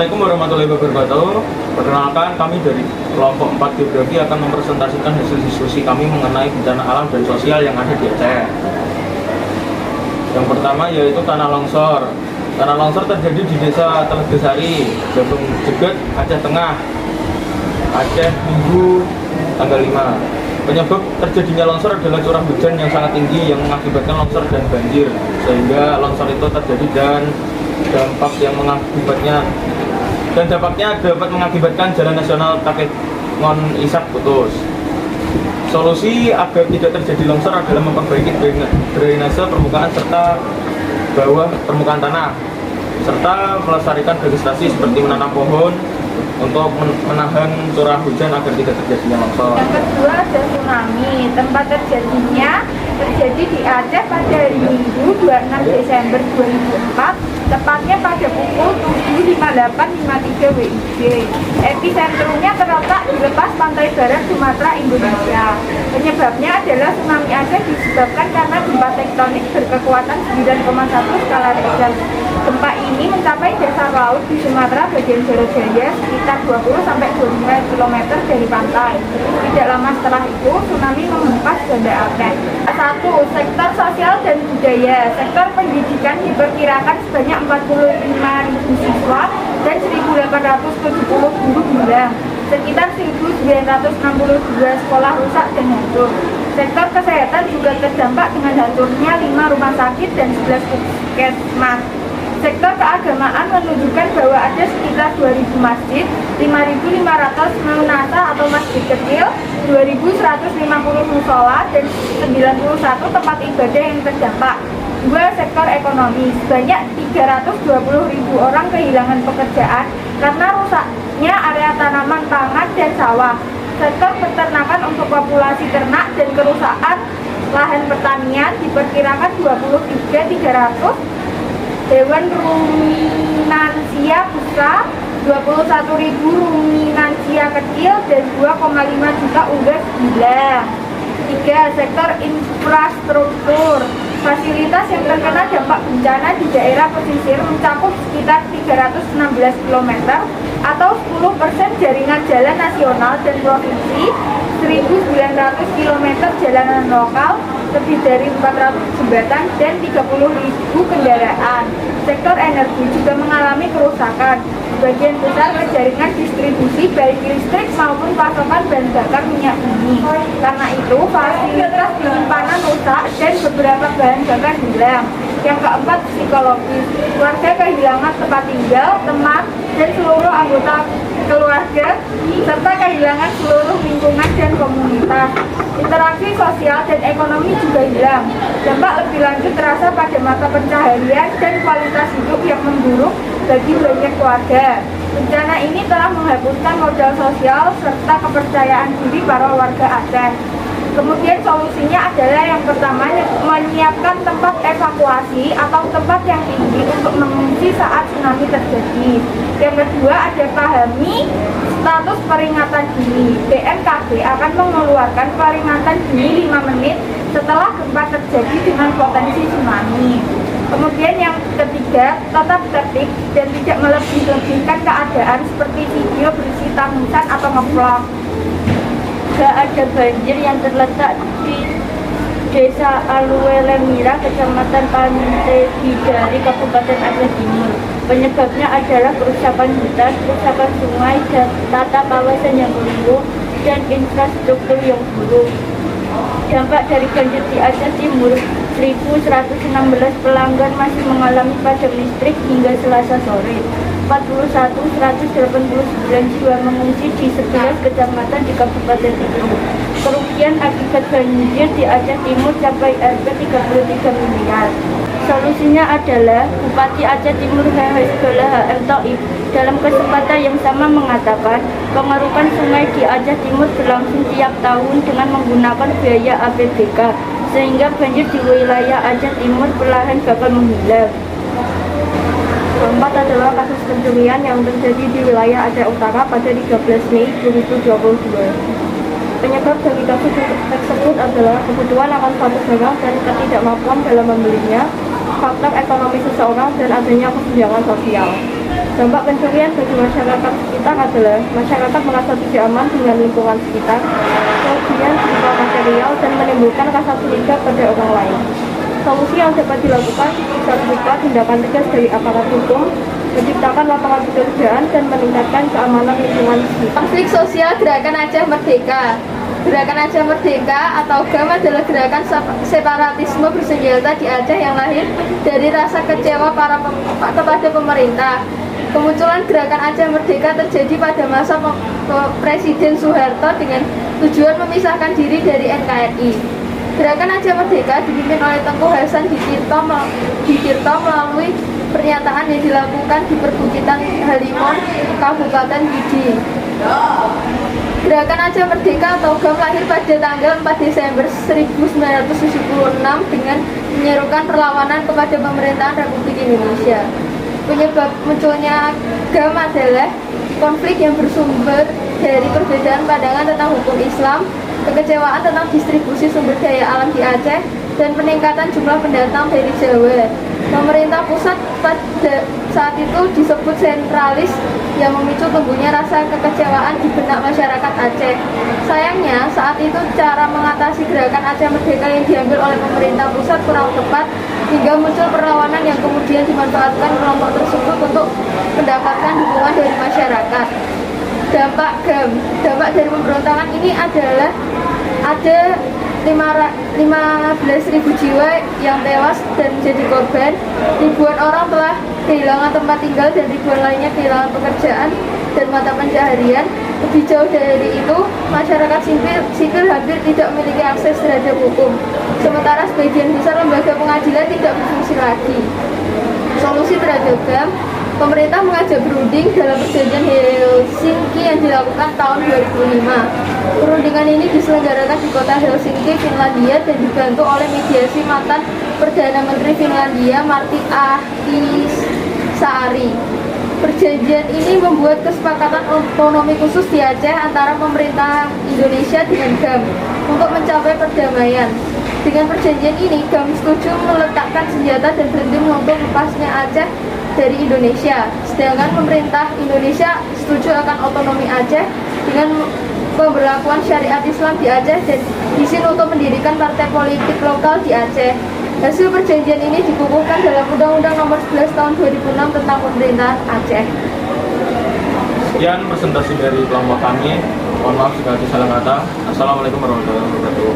Assalamualaikum warahmatullahi wabarakatuh. Perkenalkan, kami dari kelompok 4 geografi akan mempresentasikan hasil diskusi kami mengenai bencana alam dan sosial yang ada di Aceh. Yang pertama yaitu tanah longsor. Tanah longsor terjadi di desa Telegesari, Jabung Jeget, Aceh Tengah, Aceh Minggu tanggal 5. Penyebab terjadinya longsor adalah curah hujan yang sangat tinggi yang mengakibatkan longsor dan banjir, sehingga longsor itu terjadi dan dampaknya dapat mengakibatkan jalan nasional Takengon Isak putus. Solusi agar tidak terjadi longsor adalah memperbaiki drainase permukaan serta bawah permukaan tanah, serta melestarikan vegetasi seperti menanam pohon untuk menahan curah hujan agar tidak terjadinya longsor. Yang kedua ada tsunami. Tempat terjadinya terjadi di Aceh pada hari Minggu 26 Desember 2004, tepatnya pada pukul 7.58.53 WIB. Episentrumnya terletak di lepas pantai barat Sumatera, Indonesia. Penyebabnya adalah tsunami Aceh disebabkan karena gempa tektonik berkekuatan 9,1 skala Richter. Gempa ini mencapai dasar laut di Sumatera bagian barat daya sekitar 20-25 km dari pantai. Tidak lama setelah itu, tsunami menghempas Banda Aceh. 1. Sektor sosial dan budaya. Sektor pendidikan diperkirakan sebanyak 45.000 siswa dan 1.870 guru hilang. Sekitar 1.962 sekolah rusak dan hancur. Sektor kesehatan juga terdampak dengan hancurnya 5 rumah sakit dan 11 puskesmas. Sektor keagamaan menunjukkan bahwa ada sekitar 2.000 masjid, 5.500 maunasa atau masjid kecil, 2.150 musola, dan 91 tempat ibadah yang terdampak. 2. Sektor ekonomi. Sebanyak 320.000 orang kehilangan pekerjaan karena rusaknya area tanaman pangan dan sawah. Sektor peternakan untuk populasi ternak dan kerusakan lahan pertanian diperkirakan 23.300. Hewan ruminansia besar 21.000 ruminansia kecil dan 2,5 juta unggas gila. 3. Sektor infrastruktur. Fasilitas yang terkena dampak bencana di daerah pesisir mencakup sekitar 316 km atau 10% jaringan jalan nasional dan provinsi, 1.900 km jalanan lokal, lebih dari 400 jembatan, dan 30.000 kendaraan. Sektor energi juga mengalami kerusakan. Bagian besar jaringan distribusi baik listrik maupun pasokan bahan bakar minyak bumi. Karena itu, fasilitas penyimpanan rusak dan beberapa bahan bakar hilang. Yang keempat, psikologis. Warga kehilangan tempat tinggal, teman, dan seluruh anggota keluarga, serta kehilangan seluruh lingkungan dan komunitas. Interaksi sosial dan ekonomi juga hilang. Dampak lebih lanjut terasa pada mata pencaharian dan kualitas hidup yang memburuk bagi banyak keluarga. Bencana ini telah menghapuskan modal sosial serta kepercayaan diri para warga Aceh. Kemudian solusinya adalah yang pertama, menyiapkan tempat evakuasi atau tempat yang tinggi untuk mengungsi saat tsunami terjadi. Yang kedua, ada pahami status peringatan dini. BMKG akan mengeluarkan peringatan dini 5 menit setelah gempa terjadi dengan potensi tsunami. Kemudian yang ketiga, tetap tertib dan tidak melebih-lebihkan keadaan seperti video berisi tangisan atau ngevlog. Ada banjir yang terletak di Desa Aluelemira, Kecamatan Pantai Bidari, Kabupaten Aceh Timur. Penyebabnya adalah kerusakan hutan, kerusakan sungai, dan tata kawasan yang buruk dan infrastruktur yang buruk. Dampak dari banjir di Aceh Timur, 1.116 pelanggan masih mengalami padam listrik hingga Selasa sore. 189 jiwa mengungsi di 11 kecamatan di Kabupaten itu. Kerugian akibat banjir di Aceh Timur capai Rp 33 miliar. Solusinya adalah Bupati Aceh Timur HM Thoib dalam kesempatan yang sama mengatakan pengerukan sungai di Aceh Timur berlangsung tiap tahun dengan menggunakan biaya APBK, sehingga banjir di wilayah Aceh Timur perlahan bakal menghilang. Keempat adalah kasus pencurian yang terjadi di wilayah Aceh Utara pada 13 Mei 2022. Penyebab dari kasus tersebut adalah kebutuhan akan suatu barang dan ketidakmampuan dalam membelinya, faktor ekonomi seseorang, dan adanya kesenjangan sosial. Dampak pencurian bagi masyarakat sekitar adalah masyarakat merasa tidak aman dengan lingkungan sekitar, kerugian berupa material, dan menimbulkan rasa curiga pada orang lain. Solusi yang dapat dilakukan bisa berupa tindakan tegas dari aparat hukum, menciptakan lapangan pekerjaan, dan meningkatkan keamanan lingkungan sekitar. Konflik sosial Gerakan Aceh Merdeka. Gerakan Aceh Merdeka atau GAM adalah gerakan separatisme bersenjata di Aceh yang lahir dari rasa kecewa kepada pemerintah. Kemunculan Gerakan Aceh Merdeka terjadi pada masa Presiden Soeharto dengan tujuan memisahkan diri dari NKRI. Gerakan Aceh Merdeka dipimpin oleh Tengku Hasan Ditirto melalui pernyataan yang dilakukan di perbukitan Halimon, Kabupaten Pidi. Gerakan Aceh Merdeka atau GAM lahir pada tanggal 4 Desember 1976 dengan menyerukan perlawanan kepada pemerintahan Republik Indonesia. Penyebab munculnya GAM adalah konflik yang bersumber dari perbedaan pandangan tentang hukum Islam, kekecewaan tentang distribusi sumber daya alam di Aceh, dan peningkatan jumlah pendatang dari Jawa. Pemerintah pusat pada saat itu disebut sentralis yang memicu tumbuhnya rasa kekecewaan di benak masyarakat Aceh. Sayangnya, saat itu cara mengatasi Gerakan Aceh Merdeka yang diambil oleh pemerintah pusat kurang tepat, hingga muncul perlawanan yang kemudian dimanfaatkan kelompok tersebut untuk mendapatkan dukungan dari masyarakat. Dampak GAM, dampak dari pemberontakan ini adalah ada 15.000 jiwa yang tewas dan menjadi korban, ribuan orang telah kehilangan tempat tinggal, dan ribuan lainnya kehilangan pekerjaan dan mata pencaharian. Lebih jauh dari itu, masyarakat sipil hampir tidak memiliki akses terhadap hukum, sementara sebagian besar lembaga pengadilan tidak berfungsi lagi. Solusi terhadap GAM, pemerintah mengajak berunding dalam perjanjian Helsinki yang dilakukan tahun 2005. Perundingan ini diselenggarakan di kota Helsinki, Finlandia, dan dibantu oleh mediasi mantan Perdana Menteri Finlandia Martti Ahtisaari. Perjanjian ini membuat kesepakatan otonomi khusus di Aceh antara pemerintah Indonesia dengan GAM untuk mencapai perdamaian. Dengan perjanjian ini, GAM setuju meletakkan senjata dan berhenti menuntut lepasnya Aceh dari Indonesia. Sedangkan pemerintah Indonesia setuju akan otonomi Aceh dengan pemberlakuan syariat Islam di Aceh dan izin untuk mendirikan partai politik lokal di Aceh. Hasil perjanjian ini dikukuhkan dalam Undang-Undang Nomor 11 Tahun 2006 tentang Pemerintahan Aceh. Sekian presentasi dari kelompok kami. Mohon maaf jika ada salah kata. Assalamualaikum warahmatullahi wabarakatuh.